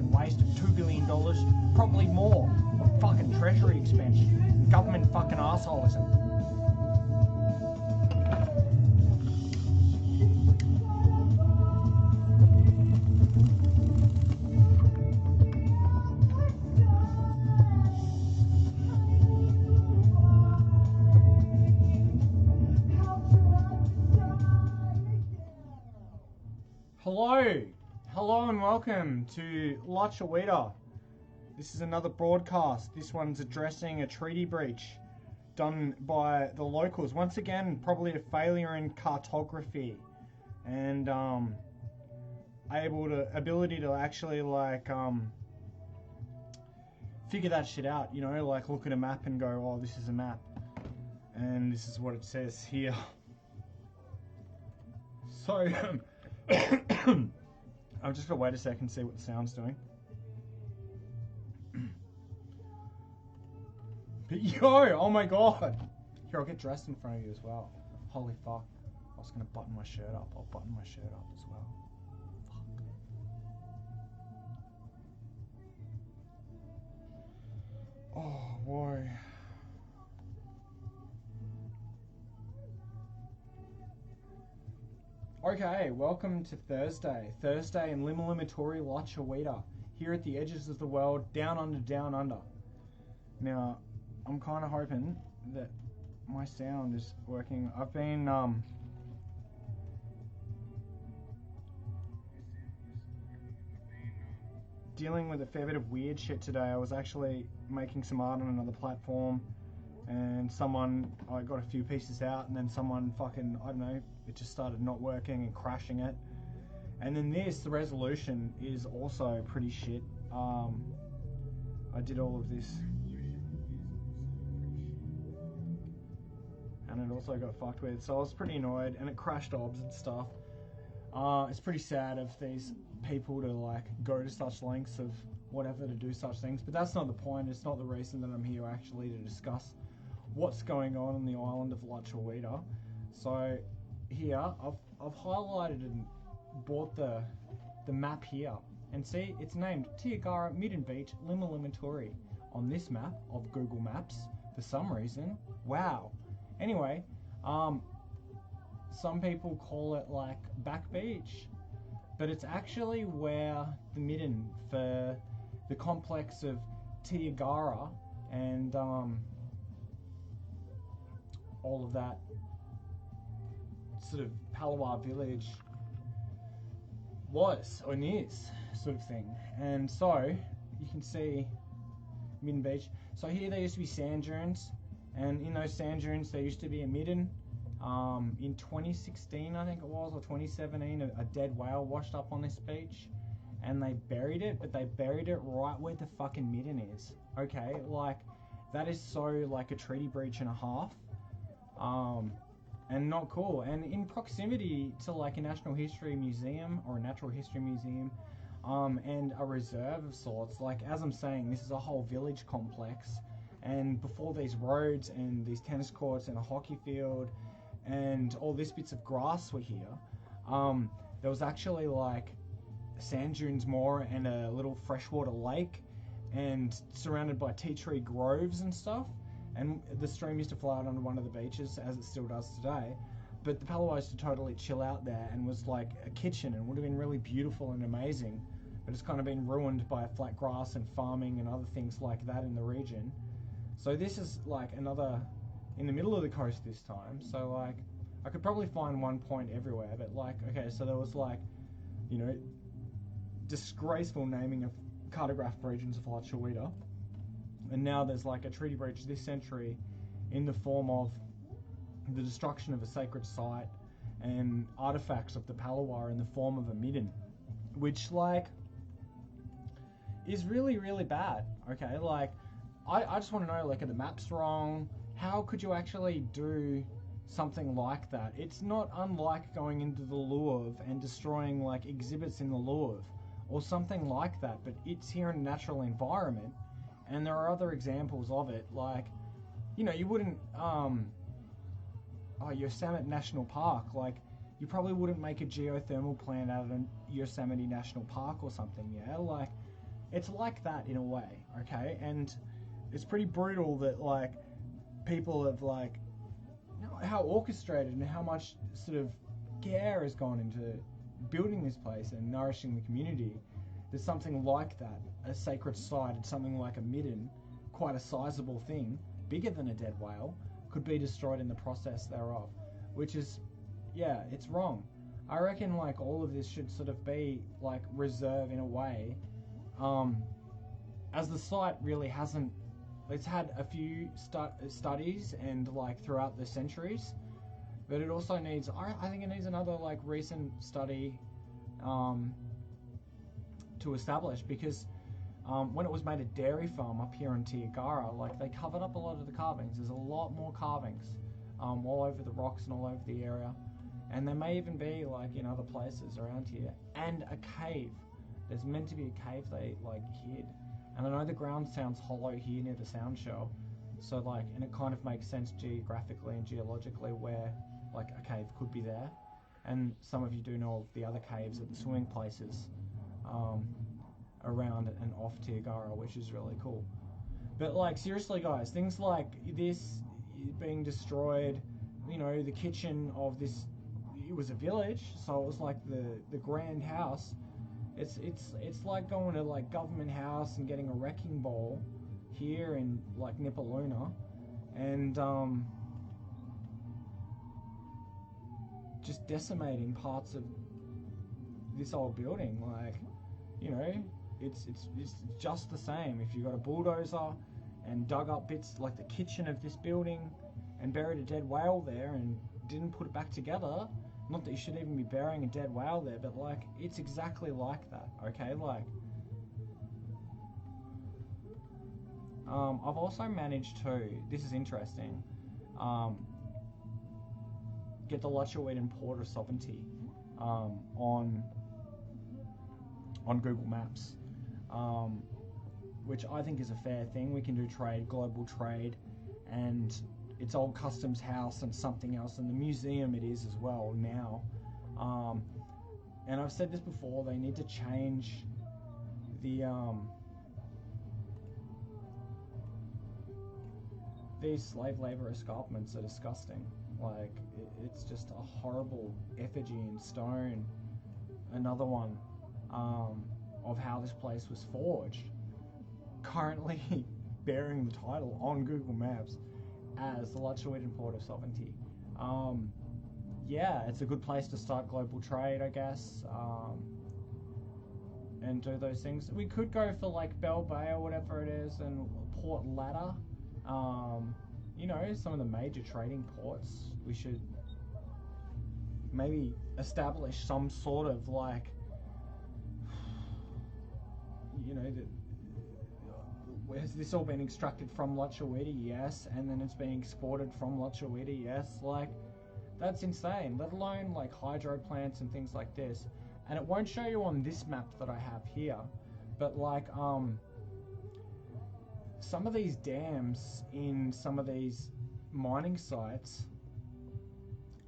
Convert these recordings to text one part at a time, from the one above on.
fucking waste of $2 billion, probably more, of fucking treasury expense, government fucking arseholism. Hello and welcome to Lutruwita. This is another broadcast. This one's addressing a treaty breach done by the locals. Once again, probably a failure in cartography and ability to actually figure that shit out, you know, like look at a map and go, oh, this is a map and this is what it says here. So I'm just gonna wait a second and see what the sound's doing. But yo, oh my god! Here, I'll get dressed in front of you as well. Holy fuck. I was gonna button my shirt up. I'll button my shirt up as well. Fuck. Oh boy. Okay, welcome to Thursday in Limalimatori, Lutruwita, here at the edges of the world, down under. Now, I'm kind of hoping that my sound is working. I've been dealing with a fair bit of weird shit today. I was actually making some art on another platform, and I got a few pieces out, and then someone fucking, I don't know, it just started not working and crashing it. And then the resolution is also pretty shit. I did all of this, and it also got fucked with, so I was pretty annoyed, and it crashed obs and stuff. It's pretty sad of these people to like go to such lengths of whatever to do such things, but that's not the point. It's not the reason that I'm here actually to discuss what's going on the island of Lutruwita. So here I've highlighted and bought the map here, and see it's named Tiagara Midden Beach Limalimatori on this map of Google Maps for some reason. Wow. Anyway, some people call it like Back Beach, but it's actually where the Midden for the complex of Tiagara and all of that sort of Palawa village was or is sort of thing. And so you can see Midden Beach. So here there used to be sand dunes, and in those sand dunes there used to be a Midden. In 2016 I think it was, or 2017, a dead whale washed up on this beach, and they buried it, but they buried it right where the fucking Midden is. Okay, like that is so like a treaty breach and a half. And not cool, and in proximity to like a National History Museum or a Natural History Museum, and a reserve of sorts. Like, as I'm saying, this is a whole village complex, and before these roads and these tennis courts and a hockey field and all these bits of grass were here, there was actually like sand dunes more and a little freshwater lake, and surrounded by tea tree groves and stuff. And the stream used to flow out onto one of the beaches, as it still does today. But the Palawa used to totally chill out there, and was like a kitchen, and would have been really beautiful and amazing. But it's kind of been ruined by flat grass and farming and other things like that in the region. So this is like another, in the middle of the coast this time. So like, I could probably find one point everywhere, but like, okay, so there was like, you know, disgraceful naming of cartographed regions of Lutruwita. And now there's like a treaty breach this century in the form of the destruction of a sacred site and artifacts of the Palawa in the form of a Midden, which like is really, really bad. Okay, like I just want to know, like, are the maps wrong? How could you actually do something like that? It's not unlike going into the Louvre and destroying like exhibits in the Louvre or something like that, but it's here in a natural environment. And there are other examples of it, like, you know, you wouldn't, Yosemite National Park, like, you probably wouldn't make a geothermal plant out of Yosemite National Park or something, yeah? Like, it's like that in a way, okay? And it's pretty brutal that like people have like, you know, how orchestrated and how much sort of care has gone into building this place and nourishing the community. There's something like that, a sacred site, something like a Midden, quite a sizable thing, bigger than a dead whale, could be destroyed in the process thereof, which is, yeah, it's wrong. I reckon like all of this should sort of be like reserve in a way, as the site really hasn't, it's had a few studies and like throughout the centuries, but it also needs, I think it needs another like recent study to establish, because when it was made a dairy farm up here in Tiagara, like they covered up a lot of the carvings. There's a lot more carvings all over the rocks and all over the area, and there may even be like in other places around here, and a cave. There's meant to be a cave they like hid, and I know the ground sounds hollow here near the sound shell, so like, and it kind of makes sense geographically and geologically where like a cave could be there, and some of you do know of the other caves at the swimming places around and off Tiagara, which is really cool. But like seriously guys, things like this being destroyed, you know, the kitchen of this, it was a village, so it was like the grand house. It's like going to like Government House and getting a wrecking ball here in like Nipaluna, and just decimating parts of this old building. Like, you know, it's just the same. If you got a bulldozer and dug up bits like the kitchen of this building and buried a dead whale there and didn't put it back together, not that you should even be burying a dead whale there, but like it's exactly like that, okay? Like I've also managed to, this is interesting, get the Lutruwita Port of Sovereignty on Google Maps, which I think is a fair thing. We can do trade, global trade, and it's old customs house and something else, and the museum it is as well now. And I've said this before, they need to change the these slave labor escarpments are disgusting. Like it's just a horrible effigy in stone. Another one of how this place was forged, currently bearing the title on Google Maps as the Lutruwita Port of Sovereignty. Yeah, it's a good place to start global trade, I guess, and do those things. We could go for like Bell Bay or whatever it is, and Port Ladder. You know, some of the major trading ports. We should maybe establish some sort of like, you know, has this all been extracted from Lutruwita? Yes. And then it's being exported from Lutruwita? Yes. Like, that's insane, let alone like hydro plants and things like this. And it won't show you on this map that I have here, but like some of these dams in some of these mining sites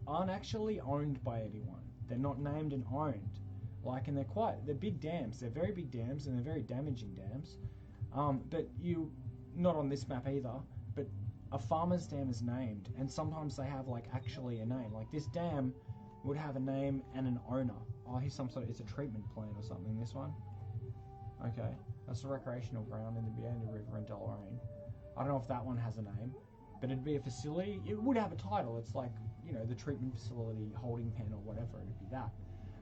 aren't actually owned by anyone. They're not named and owned. Like, and they're big dams. They're very big dams, and they're very damaging dams. But not on this map either, but a farmer's dam is named, and sometimes they have like actually a name. Like this dam would have a name and an owner. Oh, here's some sort of, it's a treatment plant or something, this one. Okay, that's a recreational ground in the Bianda River in Deloraine. I don't know if that one has a name, but it'd be a facility. It would have a title. It's like, you know, the treatment facility, holding pen or whatever, it'd be that.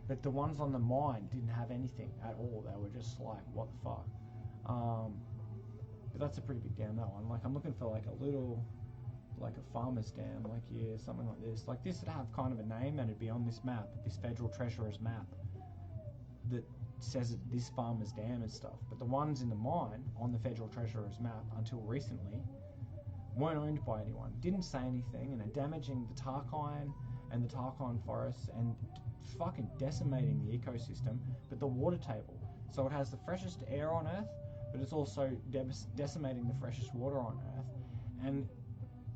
But the ones on the mine didn't have anything at all. They were just like, what the fuck? But that's a pretty big dam, that one. Like, I'm looking for like a little, like a farmer's dam, like, yeah, something like this. Like, this would have kind of a name, and it'd be on this map, this Federal Treasurer's map, that says it, this farmer's dam and stuff. But the ones in the mine on the Federal Treasurer's map until recently weren't owned by anyone, didn't say anything, and are damaging the Tarkine and the Tarkine forests and fucking decimating the ecosystem, but the water table. So it has the freshest air on Earth, but it's also decimating the freshest water on Earth, and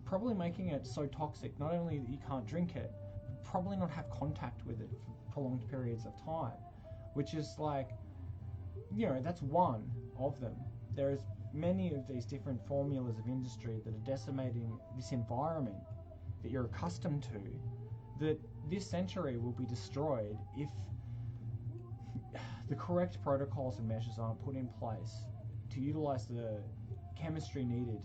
probably making it so toxic, not only that you can't drink it, but probably not have contact with it for prolonged periods of time, which is like, you know, that's one of them. There's many of these different formulas of industry that are decimating this environment that you're accustomed to, that this century will be destroyed if the correct protocols and measures aren't put in place to utilize the chemistry needed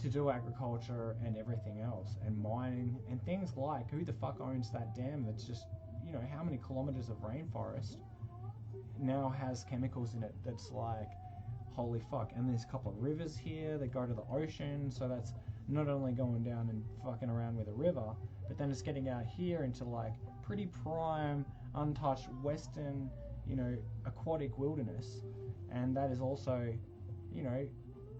to do agriculture and everything else, and mining, and things like, who the fuck owns that dam that's just, you know, how many kilometers of rainforest now has chemicals in it that's like, holy fuck. And there's a couple of rivers here that go to the ocean, so that's not only going down and fucking around with a river, but then it's getting out here into like pretty prime, untouched western, you know, aquatic wilderness. And that is also, you know,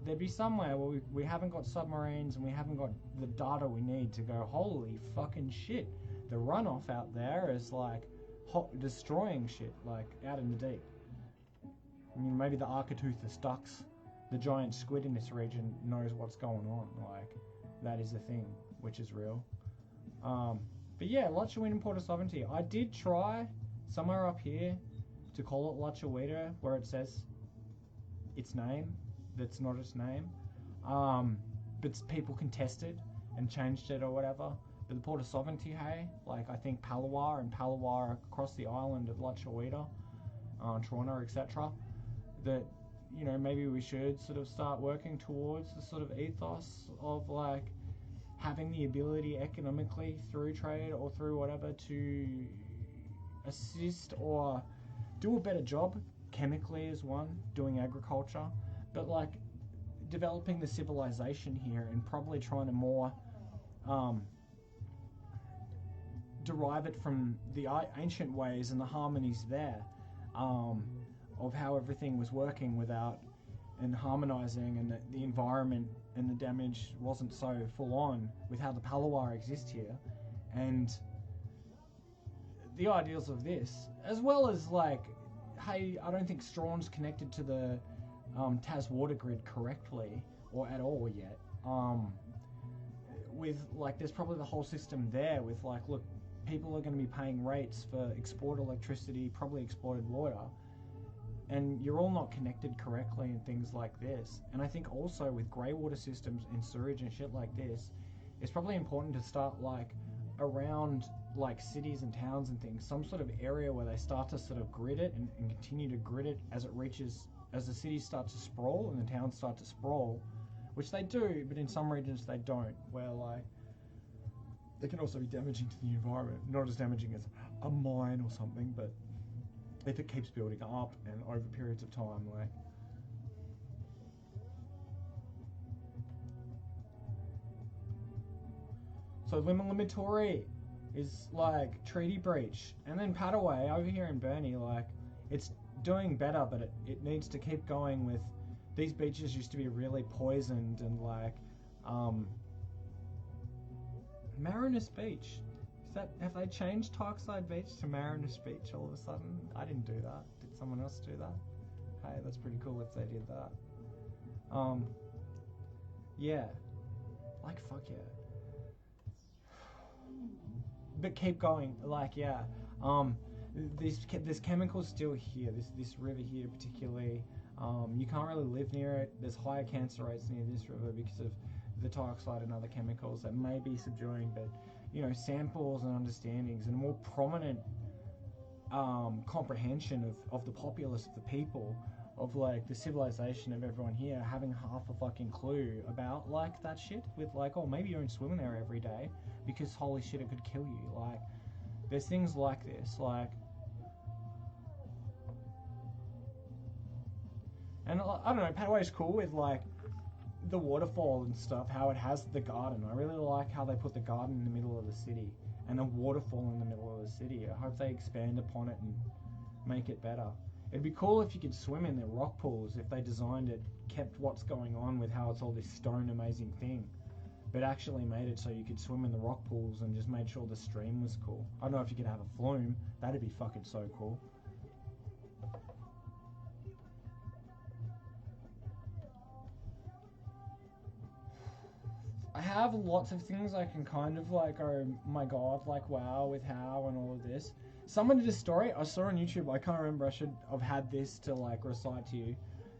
there'd be somewhere where we haven't got submarines and we haven't got the data we need to go, holy fucking shit, the runoff out there is like destroying shit, like out in the deep. I mean, maybe the Architeuthis ducks, the giant squid in this region, knows what's going on. Like, that is a thing, which is real. But yeah, Lutruwita and Port of Sovereignty. I did try somewhere up here to call it Lutruwita, where it says its name, that's not its name. But people contested and changed it or whatever. But the Port of Sovereignty, hey, like I think Palawa and Palawa across the island of Lutruwita, Toronto, etc. That, you know, maybe we should sort of start working towards the sort of ethos of like having the ability economically through trade or through whatever to assist or do a better job chemically as one, doing agriculture, but like developing the civilization here and probably trying to more derive it from the ancient ways and the harmonies there, of how everything was working without and harmonizing, and the environment and the damage wasn't so full on with how the Palawa exist here, and the ideals of this, as well as like, hey, I don't think Strawn's connected to the Tas water grid correctly or at all yet. With like, there's probably the whole system there with like, look, people are going to be paying rates for export electricity, probably exported water, and you're all not connected correctly and things like this. And I think also with grey water systems and sewage and shit like this, it's probably important to start like around like cities and towns and things, some sort of area where they start to sort of grid it and continue to grid it as it reaches, as the cities start to sprawl and the towns start to sprawl, which they do, but in some regions they don't, where like they can also be damaging to the environment, not as damaging as a mine or something, but if it keeps building up and over periods of time, like. So Limitory is like treaty breach, and then Padaway over here in Burnie, like it's doing better, but it needs to keep going with, these beaches used to be really poisoned and like, Marinus Beach. Have they changed Tarkside Beach to Marinus Beach all of a sudden? I didn't do that. Did someone else do that? Hey, that's pretty cool if they did that. Yeah. Like, fuck yeah. But keep going. Like, yeah. There's chemicals still here. This river here particularly. You can't really live near it. There's higher cancer rates near this river because of the Tarkside and other chemicals that may be subduing, but you know, samples and understandings and a more prominent comprehension of the populace, of the people, of like the civilization of everyone here having half a fucking clue about like that shit, with like, oh, maybe you don't swim in there every day because holy shit, it could kill you. Like, there's things like this, like, and I don't know, Padaway's cool with like the waterfall and stuff, how it has the garden. I really like how they put the garden in the middle of the city and the waterfall in the middle of the city. I hope they expand upon it and make it better. It'd be cool if you could swim in the rock pools, if they designed it, kept what's going on with how it's all this stone amazing thing, but actually made it so you could swim in the rock pools and just made sure the stream was cool. I don't know if you could have a flume, that'd be fucking so cool. I have lots of things I can kind of like, oh my god, like wow with how and all of this. Someone did a story I saw on YouTube. I can't remember. I should have had this to like recite to you,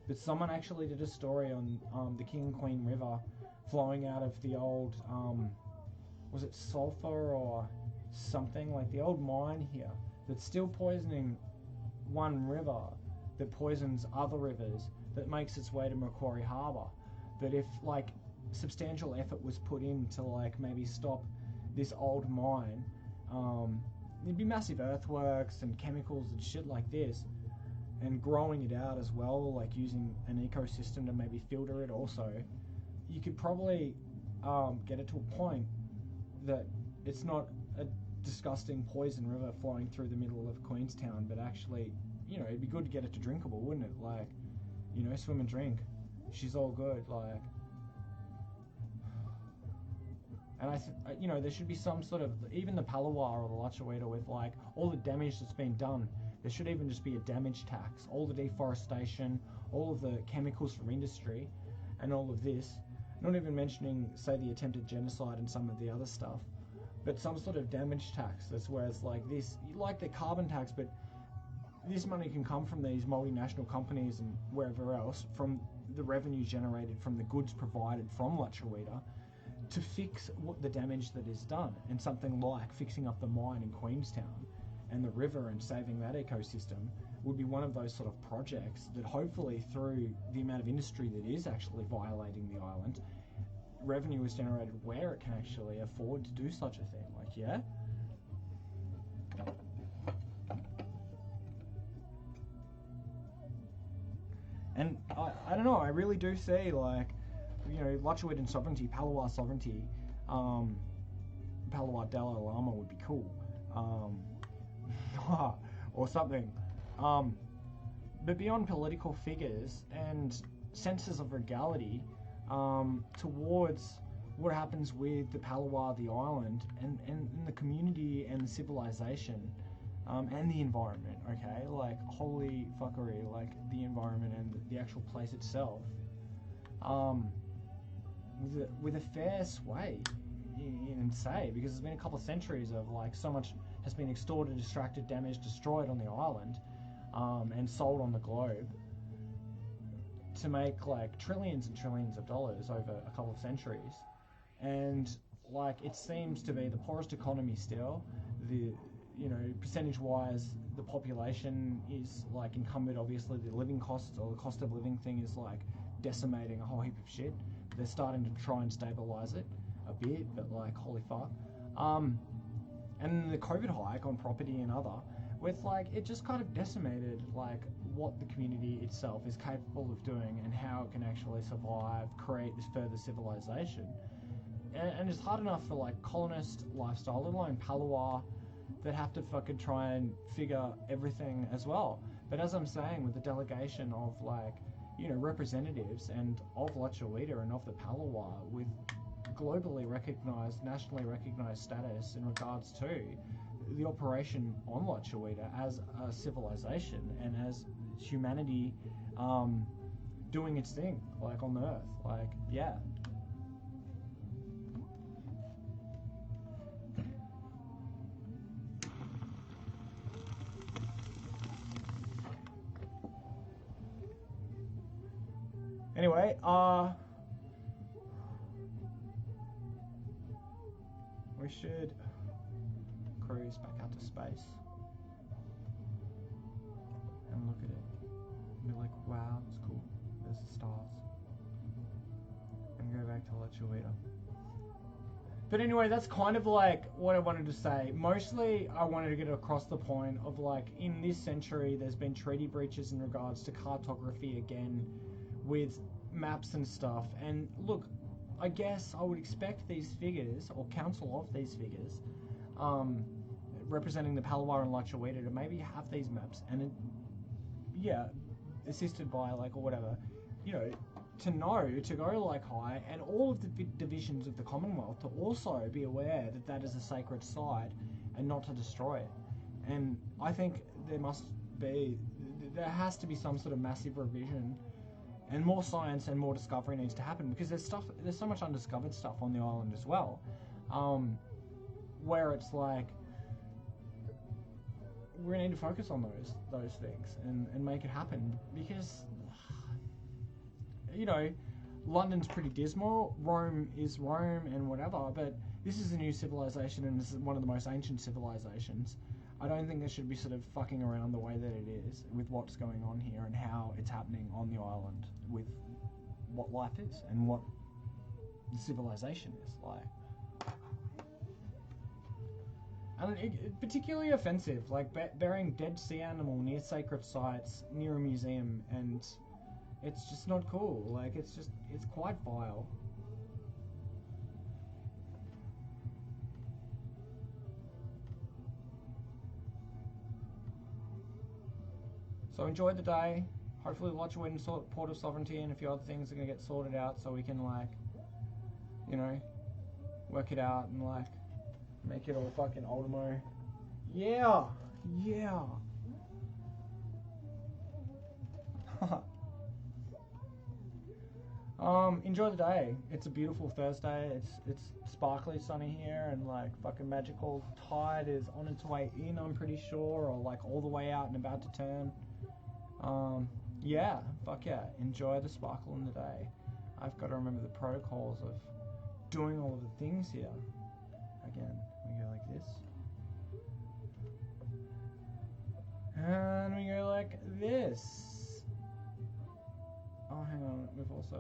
but someone actually did a story on the King and Queen River flowing out of the old was it sulfur or something, like the old mine here that's still poisoning one river that poisons other rivers, that makes its way to Macquarie Harbour. That if like substantial effort was put in to like maybe stop this old mine, there'd be massive earthworks and chemicals and shit like this, and growing it out as well, like using an ecosystem to maybe filter it also. You could probably get it to a point that it's not a disgusting poison river flowing through the middle of Queenstown, but actually, you know, it'd be good to get it to drinkable, wouldn't it? Like, you know, swim and drink. She's all good, like. And you know, there should be some sort of, even the Palawa or the Lutruwita, with like all the damage that's been done, there should even just be a damage tax. All the deforestation, all of the chemicals from industry, and all of this. Not even mentioning, say, the attempted genocide and some of the other stuff, but some sort of damage tax. That's where it's like this, like the carbon tax, but this money can come from these multinational companies and wherever else, from the revenue generated from the goods provided from Lutruwita, to fix what the damage that is done. And something like fixing up the mine in Queenstown and the river and saving that ecosystem would be one of those sort of projects that hopefully, through the amount of industry that is actually violating the island, revenue is generated where it can actually afford to do such a thing. Like, yeah? And I don't know, I really do see, like, you know, Lutruwitan sovereignty, Palawa sovereignty, Palawa Dalai Lama would be cool. Or something. But beyond political figures and senses of regality, towards what happens with the Palawa, the island, and the community and the civilization, and the environment, okay? Like, holy fuckery, like, the environment and the actual place itself, with a fair sway, and say, because there's been a couple of centuries of, like, so much has been extorted, distracted, damaged, destroyed on the island, and sold on the globe, to make like trillions and trillions of dollars over a couple of centuries. And like, it seems to be the poorest economy still. The, you know, percentage wise, the population is like encumbered. Obviously the living costs, or the cost of living thing, is like decimating a whole heap of shit. They're starting to try and stabilize it a bit, but like, holy fuck. And the COVID hike on property and other, with like, it just kind of decimated like what the community itself is capable of doing and how it can actually survive, create this further civilization. And it's hard enough for like colonist lifestyle, let alone Palawa, that have to fucking try and figure everything as well. But as I'm saying, with the delegation of like, you know, representatives and of Lutruwita and of the Palawa, with globally recognized, nationally recognized status in regards to the operation on Lutruwita as a civilization and as humanity doing its thing, like, on the earth. Like, yeah. Anyway, we should cruise back out to space and look at it and be like, wow, it's cool, there's the stars, and go back to Lutruwita. But anyway, that's kind of like what I wanted to say. Mostly I wanted to get across the point of like, in this century there's been treaty breaches in regards to cartography again, with maps and stuff. And look, I guess I would expect these figures, or council of these figures, representing the Palawa and Lutruwita, to maybe have these maps and, assisted by like, or whatever, you know, to know to go like high, and all of the divisions of the Commonwealth to also be aware that that is a sacred site and not to destroy it. And I think there has to be some sort of massive revision, and more science and more discovery needs to happen, because there's so much undiscovered stuff on the island as well, where it's like, we're gonna need to focus on those things and make it happen, because London's pretty dismal, Rome is Rome and whatever, but this is a new civilization, and this is one of the most ancient civilizations. I don't think it should be sort of fucking around the way that it is with what's going on here and how it's happening on the island with what life is and what the civilization is like. And it's particularly offensive, like burying dead sea animal near sacred sites, near a museum, and it's just not cool. Like, it's quite vile. So enjoy the day. Hopefully Lutruwita and Port of Sovereignty and a few other things are going to get sorted out so we can, like, work it out and, like, make it all fucking Ultimo. Yeah! Yeah! Enjoy the day. It's a beautiful Thursday. It's sparkly sunny here, and like fucking magical. Tide is on its way in, I'm pretty sure, or like all the way out and about to turn. Yeah, fuck yeah. Enjoy the sparkle in the day. I've got to remember the protocols of doing all of the things here. Again, we go like this. And we go like this. Oh, hang on. We've also